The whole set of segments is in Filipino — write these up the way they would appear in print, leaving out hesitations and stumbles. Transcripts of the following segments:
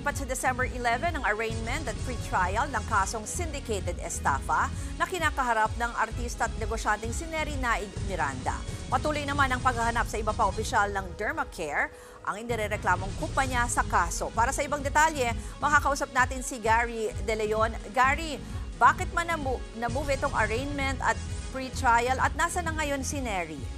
Lumipat sa December 11 ang arraignment at pre-trial ng kasong syndicated estafa na kinakaharap ng artista at negosyanteng si Neri Naig Miranda. Patuloy naman ang paghahanap sa iba pang opisyal ng Dermacare, ang inirereklamong kumpanya sa kaso. Para sa ibang detalye, makakausap natin si Gary De Leon. Gary, bakit man na-move itong arraignment at pre-trial at nasa na ngayon si Neri?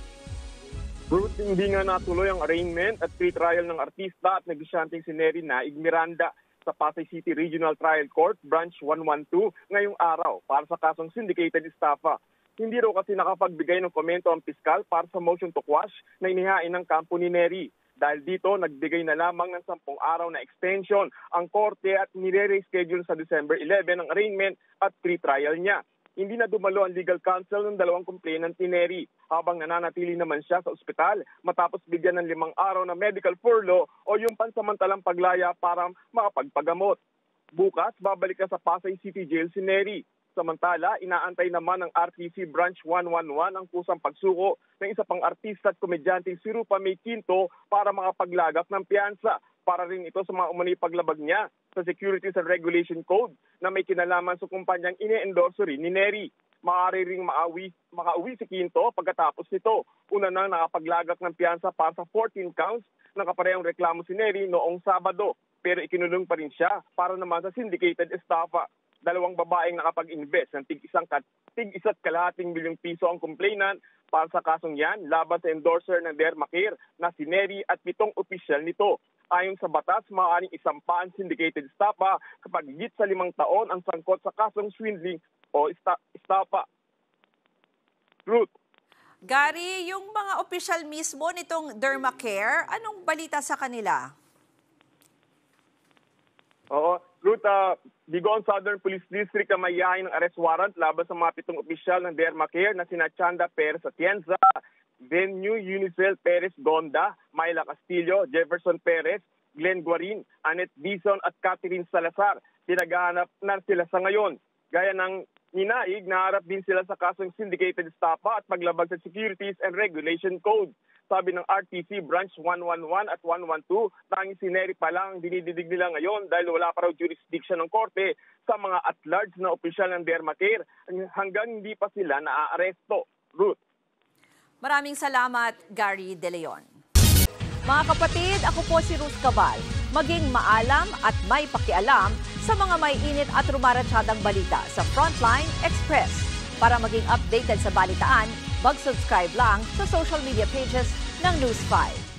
Ruth, hindi nga natuloy ang arraignment at pre-trial ng artista at negosyanteng si Neri Naig Miranda sa Pasay City Regional Trial Court, Branch 112, ngayong araw para sa kasong syndicated estafa. Hindi raw kasi nakapagbigay ng komento ang piskal para sa motion to quash na inihain ng kampo ni Neri. Dahil dito, nagbigay na lamang ng 10 araw na extension ang korte at nire-reschedule sa December 11 ang arraignment at pre-trial niya. Hindi na dumalo ang legal counsel ng dalawang complainant ni Neri habang nananatili naman siya sa ospital matapos bigyan ng 5 araw na medical furlough o yung pansamantalang paglaya para makapagpagamot. Bukas, babalik na sa Pasay City Jail si Neri. Samantala, inaantay naman ng RTC Branch 111 ang kusang pagsuko ng isa pang artista at komedyante si Rupa May Quinto para makapaglagak ng piyansa. Para rin ito sa mga umano'y paglabag niya sa Securities and Regulation Code na may kinalaman sa kumpanyang ine-endorso rin ni Neri. Maaari ring makauwi si Quinto pagkatapos nito. Una nang nakapaglagak ng piyansa para sa 14 counts ng kaparehong reklamo si Neri noong Sabado. Pero ikinulong pa rin siya para naman sa syndicated estafa. 2 babaeng nakapag-invest ng tig-1.5 milyong piso ang complainant para sa kasong yan laban sa endorser ng Dermacare na si Neri at 7 opisyal nito. Ayon sa batas, maaaring isampa ang syndicated estafa kapag higit sa 5 taon ang sangkot sa kasong swindling o estafa. Ruth. Gary, yung mga opisyal mismo nitong Dermacare, anong balita sa kanila? Oo, Ruth, Bigoon Southern Police District ang mayayain ng arrest warrant laban sa mga 7 opisyal ng Dermacare na sina Chanda Perez Atienza, Venue Unicel Perez Gonda, Myla Castillo, Jefferson Perez, Glenn Guarin, Annette Dizon at Catherine Salazar. Pinaghahanap na sila sa ngayon. Gaya ng Ninaig, naharap din sila sa kasong syndicated estafa at paglabag sa Securities and Regulation Code. Sabi ng RTC Branch 111 at 112, tanging si Neri pa lang ang dinididig nila ngayon dahil wala pa raw jurisdiction ng korte sa mga at-large na opisyal ng Dermacare hanggang hindi pa sila naaaresto. Ruth. Maraming salamat, Gary De Leon. Mga kapatid, ako po si Ruth Cabal. Maging maalam at may pakialam sa mga may init at rumaratsadang balita sa Frontline Express. Para maging updated sa balitaan, mag-subscribe lang sa social media pages ng News 5.